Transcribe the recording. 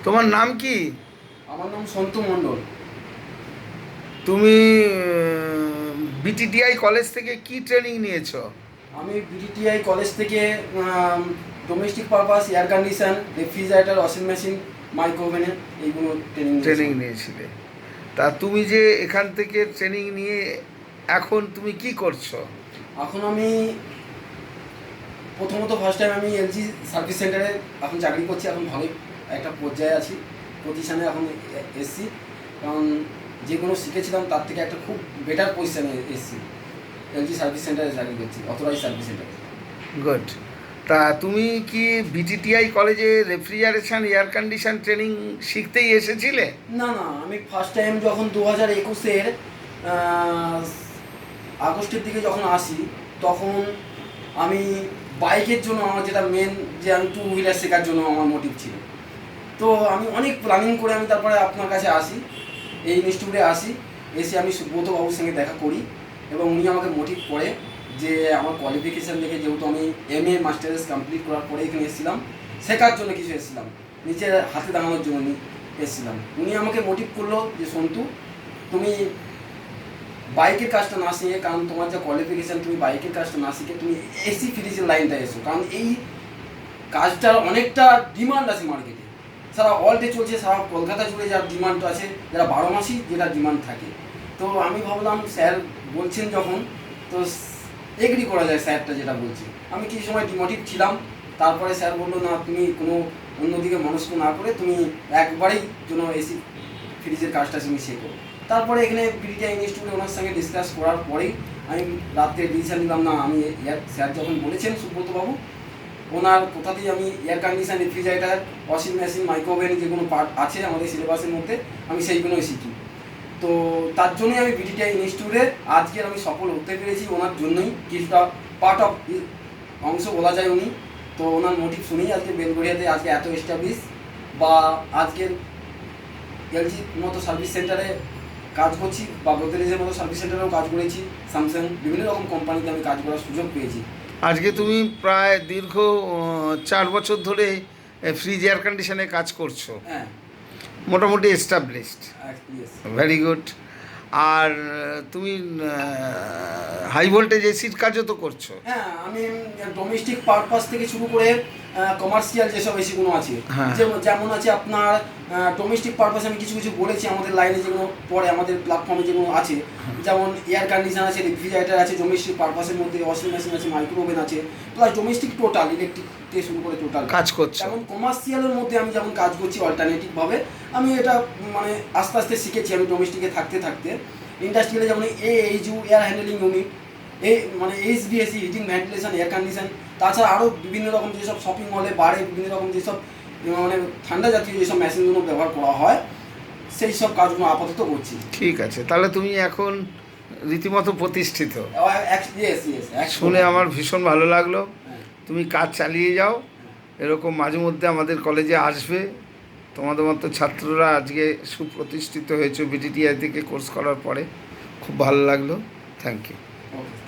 তোমার নাম কি? আমার নাম সন্তু মণ্ডল। তুমি বিটিটিআই কলেজ থেকে কি ট্রেনিং নিয়েছো? আমি বিডিটিআই কলেজ থেকে domestic purpose air condition, refrigerator, washing machine, মাইক্রোওভেনের এইগুলো ট্রেনিং ট্রেনিং নিয়েছিলাম। নিয়েছিলে? তা তুমি যে এখান থেকে ট্রেনিং নিয়ে এখন তুমি কি করছো? এখন আমি প্রথমত ফার্স্ট টাইম আমি এলজি সার্ভিস সেন্টারে এখন চাকরি করছি। এখন ভালোই একটা পর্যায়ে আছি, পজিশানে এখন এসছি। কারণ যেগুলো শিখেছিলাম তার থেকে একটা খুব বেটার পজিশানে এসছি। এলজি সার্ভিস সেন্টারে চাকরি করছি, অথরাইজ সার্ভিস সেন্টারে। গুড। তা তুমি কি বিটিটিআই কলেজে রেফ্রিজারেশন এয়ার কন্ডিশন ট্রেনিং শিখতেই এসেছিলে? না না, আমি ফার্স্ট টাইম যখন 2021-এর আগস্টের দিকে যখন আসি, তখন আমি বাইকের জন্য আমার যেটা মেন, যে আমি টু হুইলার শেখার জন্য আমার মোটিভ ছিল। তো আমি অনেক প্ল্যানিং করে আমি তারপরে আপনার কাছে আসি, এই ইনস্টিটিউটে আসি। এসে আমি সুব্রত বাবুর সঙ্গে দেখা করি এবং উনি আমাকে মোটিভ করে যে আমার কোয়ালিফিকেশান দেখে, যেহেতু আমি এমএ মাস্টার্স কমপ্লিট করার পরে এখানে এসেছিলাম, শেখার জন্য কিছু এসেছিলাম, নিজের হাতে দাঁড়ানোর জন্য এসেছিলাম। উনি আমাকে মোটিভ করলো যে সন্তু, তুমি বাইকের কাজটা না শিখে, কারণ তোমার যা কোয়ালিফিকেশান, তুমি বাইকের কাজটা না শিখে তুমি এসি ফ্রিজের লাইনটা এসো, কারণ এই কাজটার অনেকটা ডিমান্ড আছে মার্কেটে। সারা ওয়ার্ল্ডে চলছে, সারা কলকাতা জুড়ে যার ডিমান্ড আছে, যারা 12 মাসই যেটা ডিমান্ড থাকে। তো আমি ভাবলাম স্যার বলছেন যখন, তো এগ্রি করা যায় স্যারটা যেটা বলছে। আমি কিছু সময় ডিমোটিভ ছিলাম, তারপরে স্যার বললো না, তুমি কোনো অন্যদিকে মনস্ক না করে তুমি একবারেই যেন এসি ফ্রিজের কাজটা তুমি শেখো। তারপরে এখানে বিটিআই ইনস্টিটিউটে ওনার সঙ্গে ডিসকাস করার পরেই আমি রাত্রে ডিসিশন নিলাম, না আমি স্যার যখন বলেছেন সুব্রতবাবু, ওনার কোথাতেই আমি air condition, refrigerator, washing machine, micro oven যেগুলো পার্ট আছে আমাদের সিলেবাসের মধ্যে, আমি সেইগুলোই শিখি। তো তার জন্যই আমি বিটিআই ইনস্টিটিউটে আজকের আমি সফল হতে পেরেছি, ওনার জন্যই। কিছুটা পার্ট অফ অংশ বলা যায় উনি। তো ওনার মোটিভ শুনেই আজকে বেলগড়িয়াতে আজকে এত এস্টাবলিশ, বা আজকের এলজির মতো সার্ভিস সেন্টারে কাজ করছি, বা গোদরেজের মতো সার্ভিস সেন্টারেও কাজ করেছি, স্যামসাং, বিভিন্ন রকম কোম্পানিতে আমি কাজ করার সুযোগ পেয়েছি। আজকে তুমি প্রায় দীর্ঘ 4 বছর ধরে ফ্রিজ এয়ার কন্ডিশনে কাজ করছো, হ্যাঁ, মোটামুটি এস্টাবলিশড। ইয়েস। Very good. আর তুমি হাই ভোল্টেজ এসির কাজও তো করছো? হ্যাঁ, আমি ডোমেস্টিক পারপাস থেকে শুরু করে কমার্শিয়াল যেসব এসিগুলো আছে, হ্যাঁ। যেমন আছে আপনার ডোমেস্টিক পারপাস, আমি কিছু কিছু বলেছি আমাদের লাইনে যেগুলো পড়ে, আমাদের প্ল্যাটফর্মে যেগুলো আছে, যেমন এয়ার কন্ডিশন আছে, রেফ্রিজারেটার আছে, ডোমেস্টিক পারপাসের মধ্যে ওয়াশিং মেশিন আছে, মাইক্রোওভেন আছে, প্লাস ডোমেস্টিক টোটাল ইলেকট্রিক থেকে শুরু করে টোটাল কাজ করছো? যেমন কমার্শিয়ালের মধ্যে আমি যেমন কাজ করছি অল্টারনেটিভভাবে, আমি এটা মানে আস্তে আস্তে শিখেছি আমি ডোমেস্টিকে থাকতে থাকতে। ইন্ডাস্ট্রিয়ালে যেমন এইচইউ এয়ার হ্যান্ডলিং ইউনিট, মানে HVAC, heating, ventilation, air condition, তাছাড়া আরও বিভিন্ন রকম যেসব শপিং মলে, বারে বিভিন্ন রকম যেসব মানে ঠান্ডা জাতীয় যেসব মেশিনগুলো ব্যবহার করা হয়, সেই সব কাজগুলো আপাতত করছি। ঠিক আছে, তাহলে তুমি এখন রীতিমতো প্রতিষ্ঠিত। ইয়েস ইয়েস, শুনে আমার ভীষণ ভালো লাগলো। তুমি কাজ চালিয়ে যাও, এরকম মাঝে মধ্যে আমাদের কলেজে আসবে। তোমাদের মতো ছাত্ররা আজকে সুপ্রতিষ্ঠিত হয়েছে বিটিটিআই থেকে কোর্স করার পরে, খুব ভালো লাগলো। Thank you. ওকে।